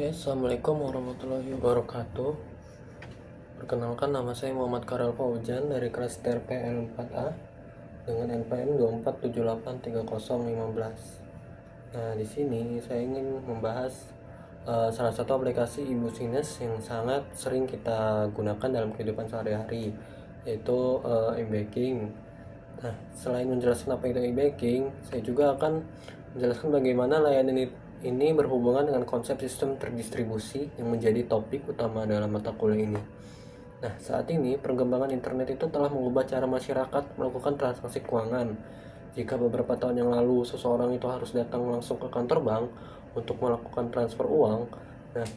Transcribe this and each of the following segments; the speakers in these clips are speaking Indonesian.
Oke, Assalamualaikum warahmatullahi wabarakatuh. Perkenalkan, nama saya Muhammad Karel Fauzan dari kelas TRPL 4A dengan NPM 24783015. Nah, di sini saya ingin membahas salah satu aplikasi e-business yang sangat sering kita gunakan dalam kehidupan sehari-hari, yaitu e-banking. Nah, selain menjelaskan apa itu e-banking, saya juga akan menjelaskan bagaimana layanan ini berhubungan dengan konsep sistem terdistribusi yang menjadi topik utama dalam mata kuliah ini. Nah, saat ini perkembangan internet itu telah mengubah cara masyarakat melakukan transaksi keuangan. Jika beberapa tahun yang lalu seseorang itu harus datang langsung ke kantor bank untuk melakukan transfer uang, nah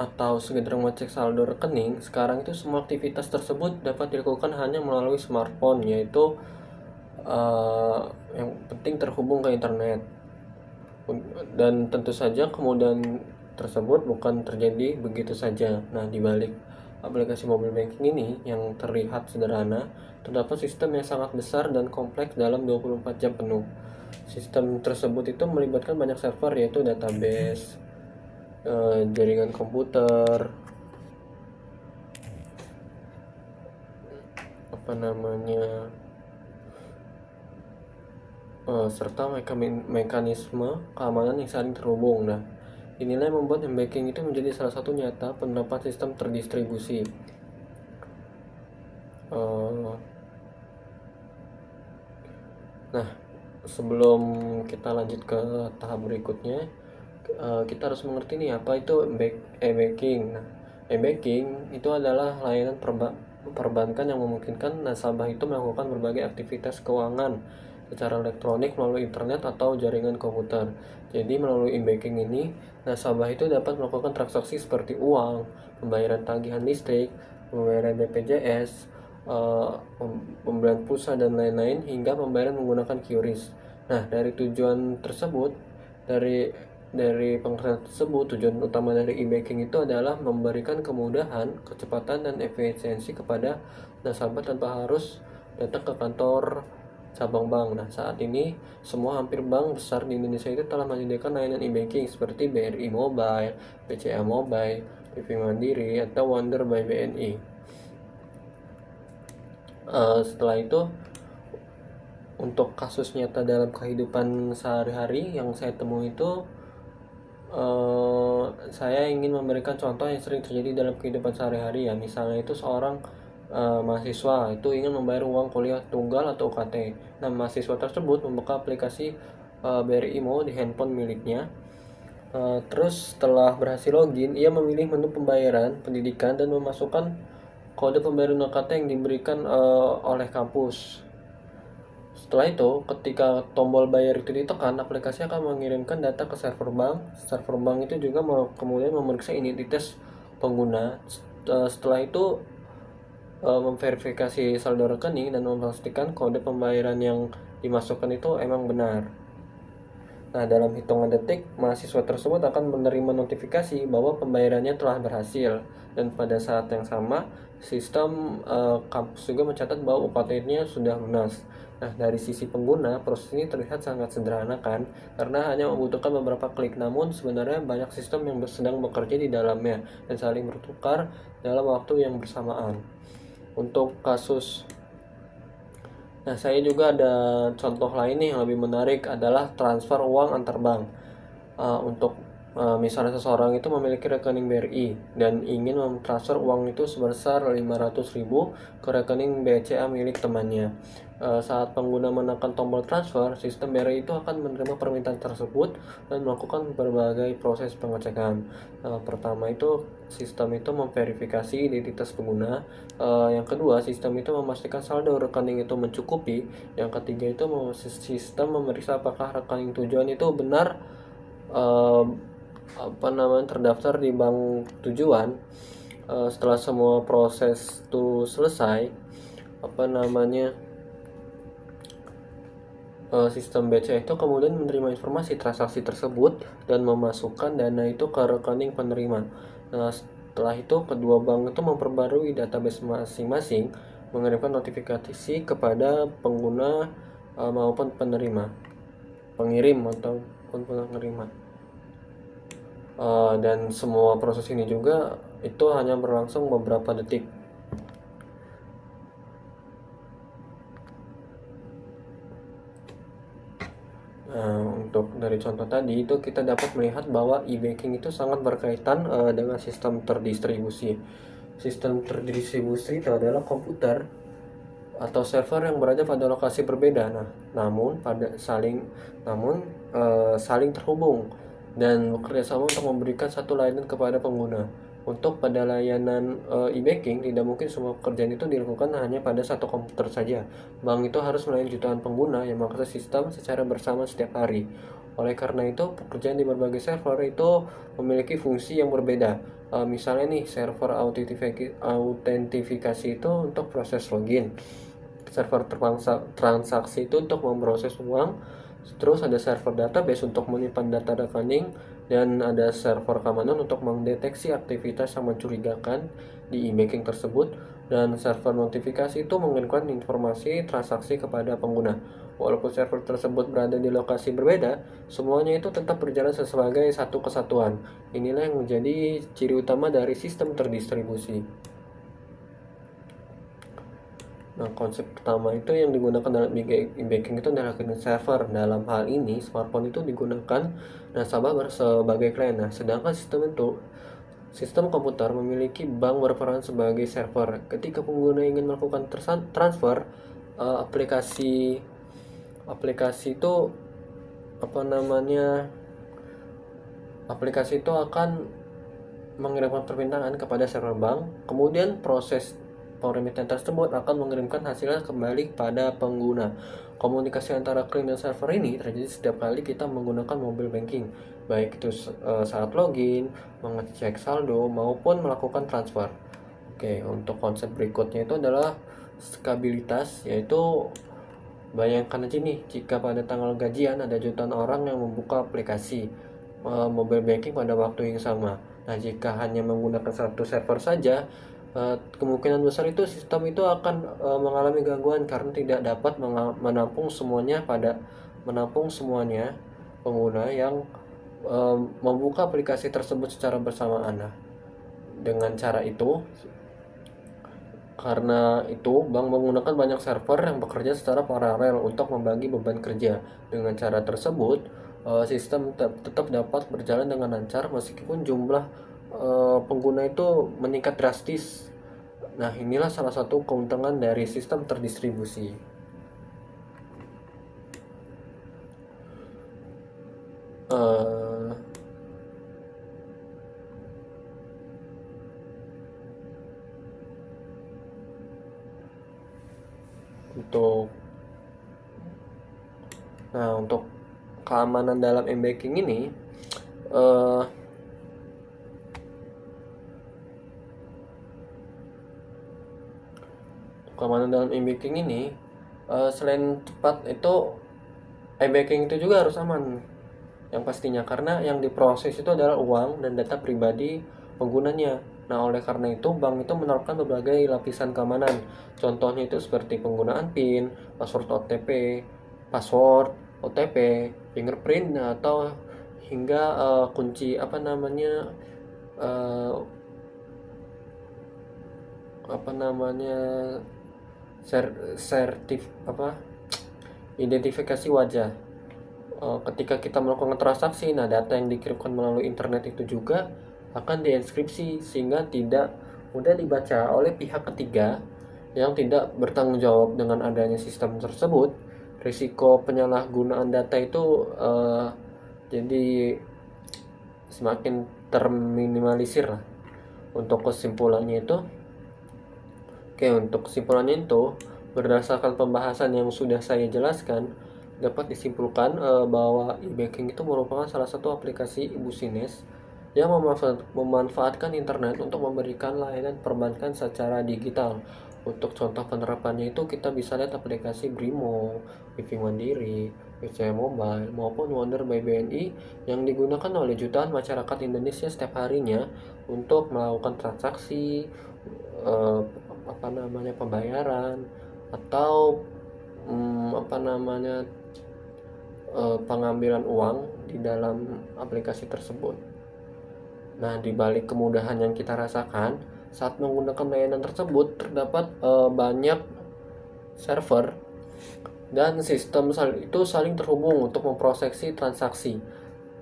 atau sekedar mengecek saldo rekening, sekarang itu semua aktivitas tersebut dapat dilakukan hanya melalui smartphone, yaitu yang penting terhubung ke internet. Dan tentu saja kemudahan tersebut bukan terjadi begitu saja. Nah, di balik aplikasi mobile banking ini yang terlihat sederhana, terdapat sistem yang sangat besar dan kompleks dalam 24 jam penuh. Sistem tersebut itu melibatkan banyak server, yaitu database, jaringan komputer, serta mekanisme keamanan yang saling terhubung. Nah, inilah yang membuat m-banking itu menjadi salah satu nyata pendapat sistem terdistribusi. Nah, sebelum kita lanjut ke tahap berikutnya, kita harus mengerti nih apa itu e-banking. Nah, e-banking itu adalah layanan perbankan yang memungkinkan nasabah itu melakukan berbagai aktivitas keuangan secara elektronik melalui internet atau jaringan komputer. Jadi melalui e-banking ini, nasabah itu dapat melakukan transaksi seperti uang, pembayaran tagihan listrik, pembayaran BPJS, pembelian pulsa dan lain-lain, hingga pembayaran menggunakan QRIS. Nah, dari tujuan tersebut, dari pengertian tersebut, tujuan utama dari e-banking itu adalah memberikan kemudahan, kecepatan, dan efisiensi kepada nasabah tanpa harus datang ke kantor cabang bank. Nah, saat ini hampir bank besar di Indonesia itu telah menyediakan layanan e-banking seperti BRI Mobile, BCA Mobile, BV Mandiri, atau Wonder by BNI. Setelah itu, untuk kasus nyata dalam kehidupan sehari-hari yang saya temui itu, saya ingin memberikan contoh yang sering terjadi dalam kehidupan sehari-hari, ya. Misalnya itu seorang mahasiswa itu ingin membayar uang kuliah tunggal atau UKT. Nah, mahasiswa tersebut membuka aplikasi BRI Mo di handphone miliknya. Terus setelah berhasil login, ia memilih menu pembayaran pendidikan dan memasukkan kode pembayaran UKT yang diberikan oleh kampus. Setelah itu, ketika tombol bayar itu ditekan, aplikasi akan mengirimkan data ke server bank. Server bank itu juga kemudian memeriksa identitas pengguna. Setelah itu, memverifikasi saldo rekening dan memastikan kode pembayaran yang dimasukkan itu emang benar. Nah, dalam hitungan detik, mahasiswa tersebut akan menerima notifikasi bahwa pembayarannya telah berhasil. Dan pada saat yang sama, sistem kampus juga mencatat bahwa UKT-nya sudah lunas. Nah, dari sisi pengguna, proses ini terlihat sangat sederhana kan? Karena hanya membutuhkan beberapa klik, namun sebenarnya banyak sistem yang sedang bekerja di dalamnya dan saling bertukar dalam waktu yang bersamaan. Untuk kasus, nah, saya juga ada contoh lain nih yang lebih menarik, adalah transfer uang antar bank. Untuk misalnya seseorang itu memiliki rekening BRI dan ingin mentransfer uang itu sebesar 500.000 ke rekening BCA milik temannya. Saat pengguna menekan tombol transfer, sistem BRI itu akan menerima permintaan tersebut dan melakukan berbagai proses pengecekan. Pertama itu, sistem itu memverifikasi identitas pengguna. Yang kedua, sistem itu memastikan saldo rekening itu mencukupi. Yang ketiga itu, sistem memeriksa apakah rekening tujuan itu benar terdaftar di bank tujuan. Setelah semua proses itu selesai, sistem BCA itu kemudian menerima informasi transaksi tersebut dan memasukkan dana itu ke rekening penerima. Nah, setelah itu kedua bank itu memperbarui database masing-masing, mengirimkan notifikasi kepada pengguna maupun penerima. pengirim ataupun pengiriman. Dan semua proses ini juga itu hanya berlangsung beberapa detik. Nah, untuk dari contoh tadi itu kita dapat melihat bahwa e-banking itu sangat berkaitan dengan sistem terdistribusi. Sistem terdistribusi itu adalah komputer atau server yang berada pada lokasi berbeda. Namun saling terhubung dan bekerja sama untuk memberikan satu layanan kepada pengguna. Untuk pada layanan e-banking, tidak mungkin semua pekerjaan itu dilakukan hanya pada satu komputer saja. Bank itu harus melayani jutaan pengguna yang mengakses sistem secara bersama setiap hari. Oleh karena itu, pekerjaan di berbagai server itu memiliki fungsi yang berbeda. Misalnya nih, server autentifikasi itu untuk proses login. Server transaksi itu untuk memproses uang. Terus ada server database untuk menyimpan data rekening, dan ada server keamanan untuk mendeteksi aktivitas yang mencurigakan di e-banking tersebut, dan server notifikasi itu mengirimkan informasi transaksi kepada pengguna. Walaupun server tersebut berada di lokasi berbeda, semuanya itu tetap berjalan sebagai satu kesatuan. Inilah yang menjadi ciri utama dari sistem terdistribusi. Nah, konsep pertama itu yang digunakan dalam e-banking itu adalah client server. Dalam hal ini, smartphone itu digunakan nasabah sebagai klien. Nah, sedangkan sistem komputer memiliki bank berperan sebagai server. Ketika pengguna ingin melakukan transfer, aplikasi itu aplikasi itu akan mengirimkan permintaan kepada server bank. Kemudian proses permintaan tersebut akan mengirimkan hasilnya kembali pada pengguna. Komunikasi antara klien dan server ini terjadi setiap kali kita menggunakan mobile banking, baik itu saat login, mengecek saldo, maupun melakukan transfer. Oke, untuk konsep berikutnya itu adalah skabilitas, yaitu bayangkan aja nih, jika pada tanggal gajian ada jutaan orang yang membuka aplikasi mobile banking pada waktu yang sama. Nah, jika hanya menggunakan satu server saja, kemungkinan besar itu sistem itu akan mengalami gangguan karena tidak dapat menampung semuanya pengguna yang membuka aplikasi tersebut secara bersamaan. Nah, dengan cara itu, karena itu, bank menggunakan banyak server yang bekerja secara paralel untuk membagi beban kerja. Dengan cara tersebut, sistem tetap dapat berjalan dengan lancar meskipun jumlah pengguna itu meningkat drastis. Nah, inilah salah satu keuntungan dari sistem terdistribusi. Untuk keamanan dalam e-banking ini, selain cepat itu, e-banking itu juga harus aman yang pastinya, karena yang diproses itu adalah uang dan data pribadi penggunanya. Nah, oleh karena itu bank itu menerapkan berbagai lapisan keamanan. Contohnya itu seperti penggunaan PIN, password OTP, fingerprint, atau hingga kunci identifikasi wajah. Ketika kita melakukan transaksi, nah data yang dikirimkan melalui internet itu juga akan dienkripsi sehingga tidak mudah dibaca oleh pihak ketiga yang tidak bertanggung jawab. Dengan adanya sistem tersebut, risiko penyalahgunaan data itu jadi semakin terminimalisir lah. Untuk kesimpulannya itu, berdasarkan pembahasan yang sudah saya jelaskan, dapat disimpulkan bahwa e-banking itu merupakan salah satu aplikasi bisnis yang memanfaatkan internet untuk memberikan layanan perbankan secara digital. Untuk contoh penerapannya itu kita bisa lihat aplikasi Brimo, Bank Mandiri, BCA Mobile, maupun Wonder by BNI yang digunakan oleh jutaan masyarakat Indonesia setiap harinya untuk melakukan transaksi, pembayaran, atau pengambilan uang di dalam aplikasi tersebut. Nah, di balik kemudahan yang kita rasakan saat menggunakan layanan tersebut, terdapat banyak server dan sistem itu saling terhubung untuk memprosesi transaksi.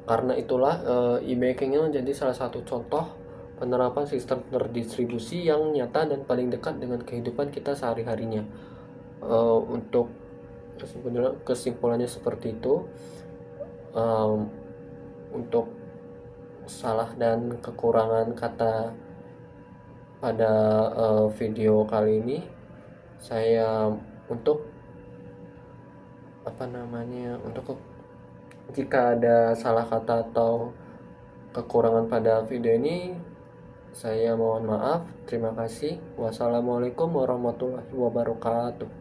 Karena itulah e-banking ini menjadi salah satu contoh penerapan sistem terdistribusi yang nyata dan paling dekat dengan kehidupan kita sehari-harinya. Untuk kesimpulannya seperti itu. Untuk salah dan kekurangan kata pada video kali ini, saya untuk jika ada salah kata atau kekurangan pada video ini, saya mohon maaf. Terima kasih. Wassalamualaikum warahmatullahi wabarakatuh.